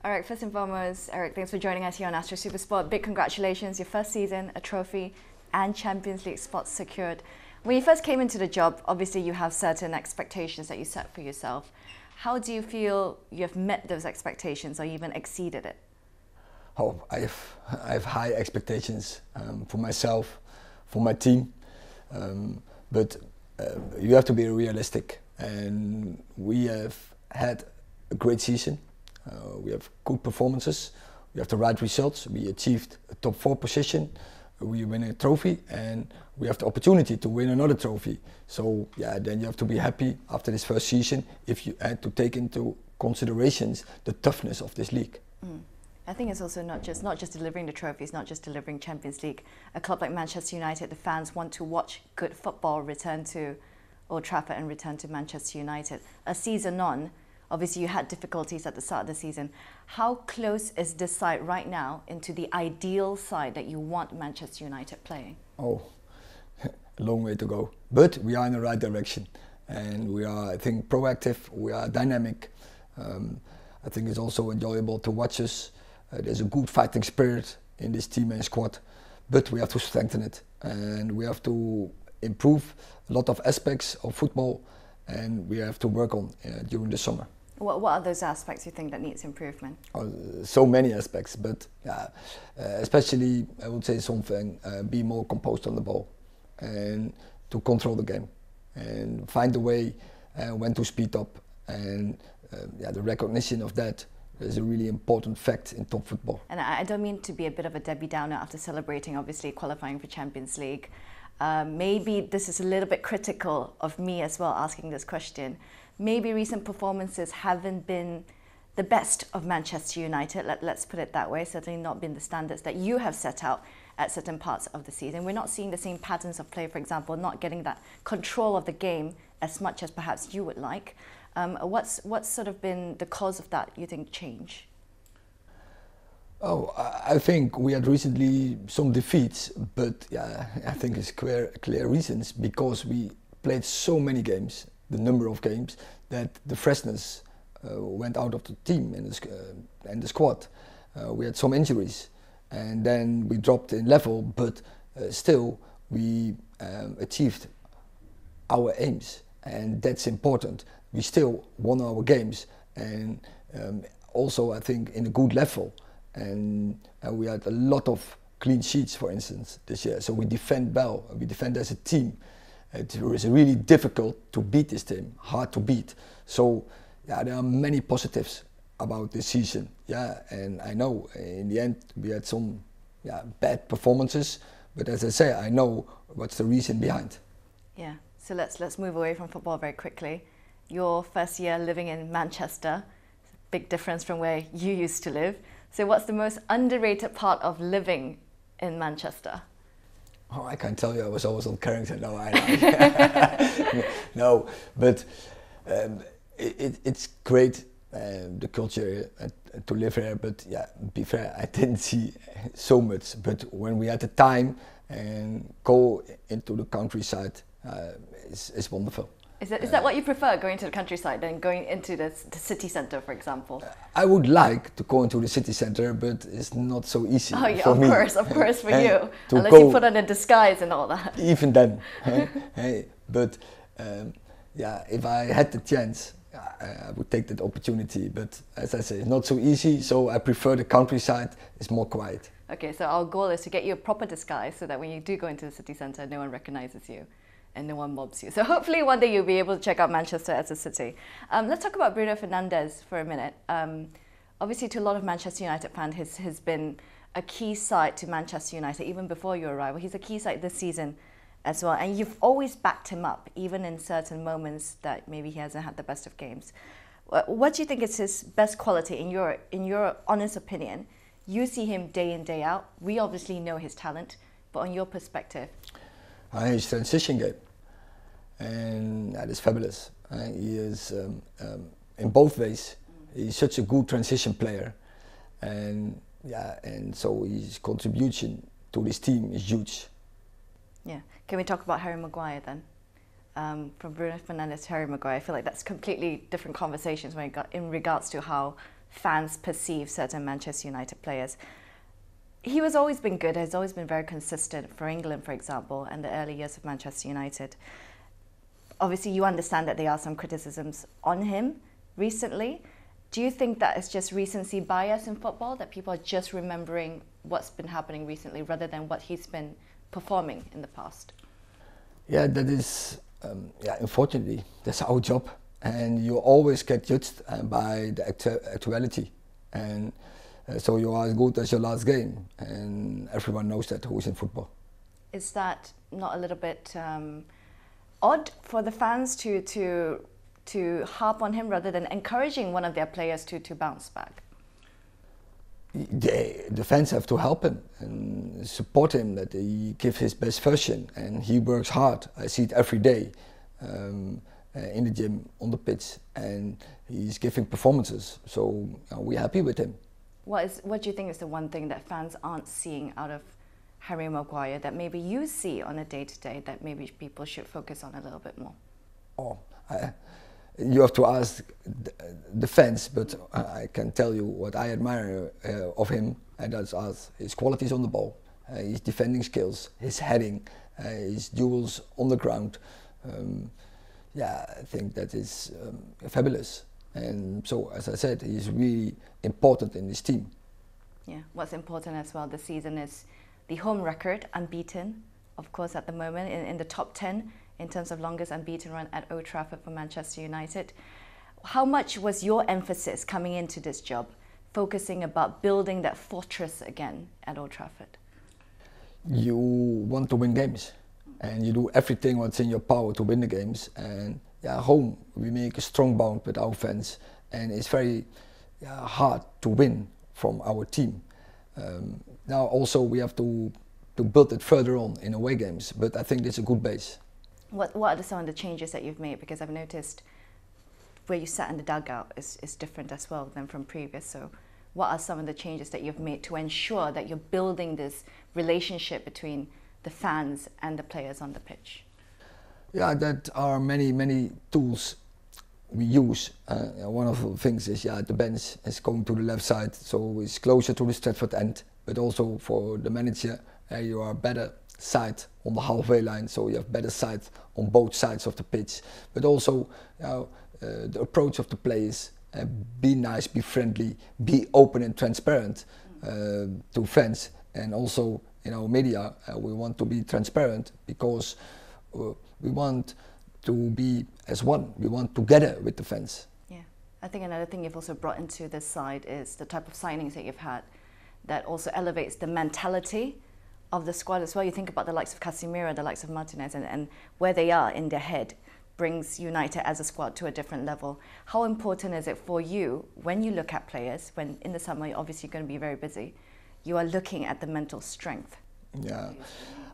All right, first and foremost, Erik, thanks for joining us here on Astro SuperSport. Big congratulations, your first season, a trophy, and Champions League spots secured. When you first came into the job, obviously you have certain expectations that you set for yourself. How do you feel you have met those expectations or even exceeded it? Oh, I have high expectations for myself, for my team, but you have to be realistic. And we have had a great season. We have good performances. We have the right results. We achieved a top 4 position. We win a trophy, and we have the opportunity to win another trophy. So yeah, then you have to be happy after this first season if you had to take into considerations the toughness of this league. I think it's also not just delivering the trophies, not just delivering Champions League. A club like Manchester United, the fans want to watch good football return to Old Trafford and return to Manchester United. A season on, obviously you had difficulties at the start of the season. How close is this side right now into the ideal side that you want Manchester United playing? Oh, a long way to go. But we are in the right direction. And we are, I think, proactive. We are dynamic. I think it's also enjoyable to watch us. There's a good fighting spirit in this team and squad. But we have to strengthen it. And we have to improve a lot of aspects of football. And we have to work on during the summer. What are those aspects you think that needs improvement? So many aspects, but especially I would say something, be more composed on the ball and to control the game and find a way when to speed up, and the recognition of that is a really important fact in top football. And I don't mean to be a bit of a Debbie Downer after celebrating obviously qualifying for Champions League. Maybe this is a little bit critical of me as well asking this question. Maybe recent performances haven't been the best of Manchester United, let's put it that way, certainly not been the standards that you have set out at certain parts of the season. We're not seeing the same patterns of play, for example, not getting that control of the game as much as perhaps you would like. What's sort of been the cause of that, you think, change? Oh, I think we had recently some defeats, but yeah, I think it's clear reasons, because we played so many games, the number of games, that the freshness went out of the team and the squad. We had some injuries, and then we dropped in level, but still we achieved our aims, and that's important. We still won our games, and also I think in a good level. And we had a lot of clean sheets, for instance, this year. So we defend well, we defend as a team. It was really difficult to beat this team, hard to beat. So yeah, there are many positives about this season. Yeah, and I know in the end we had some bad performances, but as I say, I know what's the reason behind. Yeah, so let's move away from football very quickly. Your first year living in Manchester, big difference from where you used to live. So what's the most underrated part of living in Manchester? Oh, I can't tell you. I was always on Carrington. No, no, but it's great, the culture to live here. But yeah, be fair, I didn't see so much. But when we had the time and go into the countryside, it's wonderful. Is that what you prefer, going to the countryside than going into the city centre, for example? I would like to go into the city centre, but it's not so easy for me. Of course, for you. Unless you put on a disguise and all that. Even then. But yeah, if I had the chance, I would take that opportunity. But as I say, it's not so easy, so I prefer the countryside. It's more quiet. Okay, so our goal is to get you a proper disguise so that when you do go into the city centre, no one recognises you and no one mobs you. So hopefully one day you'll be able to check out Manchester as a city. Let's talk about Bruno Fernandes for a minute. Obviously to a lot of Manchester United fans, he's been a key side to Manchester United even before your arrival. He's a key side this season as well, and you've always backed him up, even in certain moments that maybe he hasn't had the best of games. What do you think is his best quality in your honest opinion? You see him day in, day out. We obviously know his talent, but on your perspective? His transition game, and that is fabulous. He is in both ways. He's such a good transition player, and so his contribution to this team is huge. Yeah. Can we talk about Harry Maguire then? From Bruno Fernandes to Harry Maguire, I feel like that's completely different conversations in regards to how fans perceive certain Manchester United players. He has always been good, has always been very consistent for England, for example, and the early years of Manchester United. Obviously, you understand that there are some criticisms on him recently. Do you think that it's just recency bias in football, that people are just remembering what's been happening recently rather than what he's been performing in the past? Yeah, that is, unfortunately, that's our job. And you always get judged by the actuality. And so you are as good as your last game. And everyone knows that who's in football. Is that not a little bit odd for the fans to harp on him rather than encouraging one of their players to bounce back? The fans have to help him and support him, that he gives his best version, and he works hard. I see it every day in the gym, on the pitch, and he's giving performances. So we're happy with him. What do you think is the one thing that fans aren't seeing out of Harry Maguire that maybe you see on a day-to-day that maybe people should focus on a little bit more? You have to ask the fans, but I can tell you what I admire of him, and that's his qualities on the ball, his defending skills, his heading, his duels on the ground. I think that is fabulous. And so, as I said, he's really important in this team. Yeah, what's important as well this season is the home record, unbeaten, of course, at the moment in the top 10 in terms of longest unbeaten run at Old Trafford for Manchester United. How much was your emphasis coming into this job, focusing about building that fortress again at Old Trafford? You want to win games, and you do everything what's in your power to win the games. And home, we make a strong bond with our fans, and it's very hard to win from our team. Now also we have to build it further on in away games, but I think it's a good base. What are some of the changes that you've made? Because I've noticed where you sat in the dugout is different as well than from previous. So what are some of the changes that you've made to ensure that you're building this relationship between the fans and the players on the pitch? Yeah, that are many tools we use. One of the things is the bench is going to the left side, so it's closer to the Trafford end. But also for the manager, you are better side on the halfway line, so you have better side on both sides of the pitch. But also the approach of the players, be nice, be friendly, be open and transparent to fans. And also in our media, we want to be transparent because we want to be as one. We want together with the fans. Yeah, I think another thing you've also brought into this side is the type of signings that you've had that also elevates the mentality of the squad as well. You think about the likes of Casemiro, the likes of Martinez, and where they are in their head brings United as a squad to a different level. How important is it for you when you look at players, when in the summer obviously you're going to be very busy, you are looking at the mental strength? Yeah,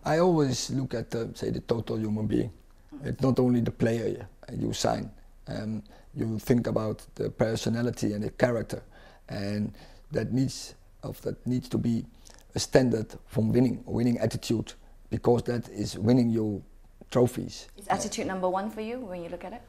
I always look at the total human being. It's not only the player you sign. You think about the personality and the character, and that needs to be a standard from winning attitude, because that is winning you trophies. Is attitude number one for you when you look at it?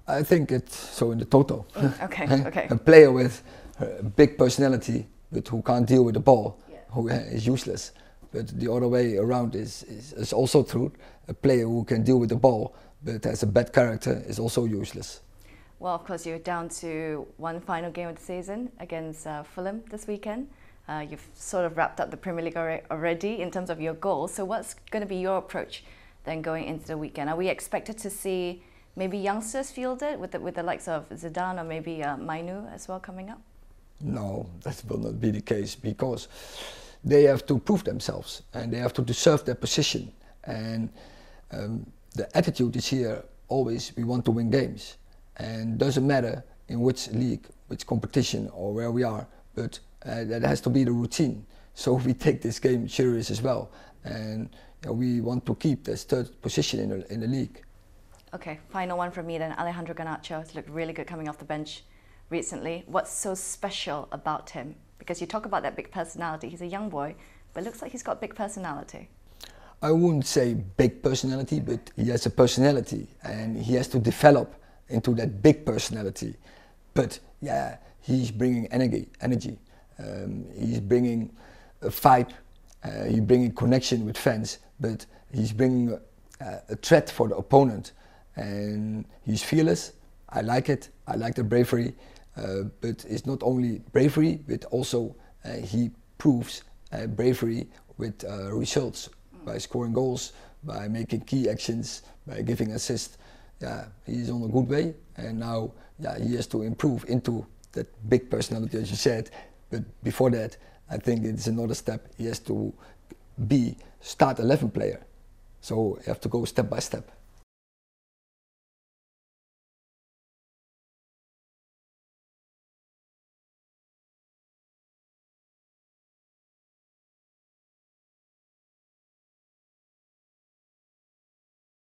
I think it's so in the total. Okay. A player with a big personality but who can't deal with the ball, who is useless. But the other way around is also true. A player who can deal with the ball but has a bad character is also useless. Well, of course, you're down to one final game of the season against Fulham this weekend. You've sort of wrapped up the Premier League already in terms of your goals. So what's going to be your approach then going into the weekend? Are we expected to see maybe youngsters fielded with the likes of Zidane or maybe Mainu as well coming up? No, that will not be the case, because they have to prove themselves and they have to deserve their position. And the attitude is here always, we want to win games. And it doesn't matter in which league, which competition or where we are, but that has to be the routine. So we take this game serious as well. And we want to keep this third position in the league. Okay, final one from me then. Alejandro Garnacho has looked really good coming off the bench recently. What's so special about him? Because you talk about that big personality. He's a young boy, but it looks like he's got big personality. I wouldn't say big personality, but he has a personality and he has to develop into that big personality. But yeah, he's bringing energy. He's bringing a vibe. He's bringing connection with fans, but he's bringing a threat for the opponent, and he's fearless. I like it. I like the bravery, but it's not only bravery, but also he proves bravery with results, by scoring goals, by making key actions, by giving assists. Yeah, he's on a good way, and now he has to improve into that big personality, as you said. But before that, I think it's another step. He has to be start 11 player. So you have to go step by step.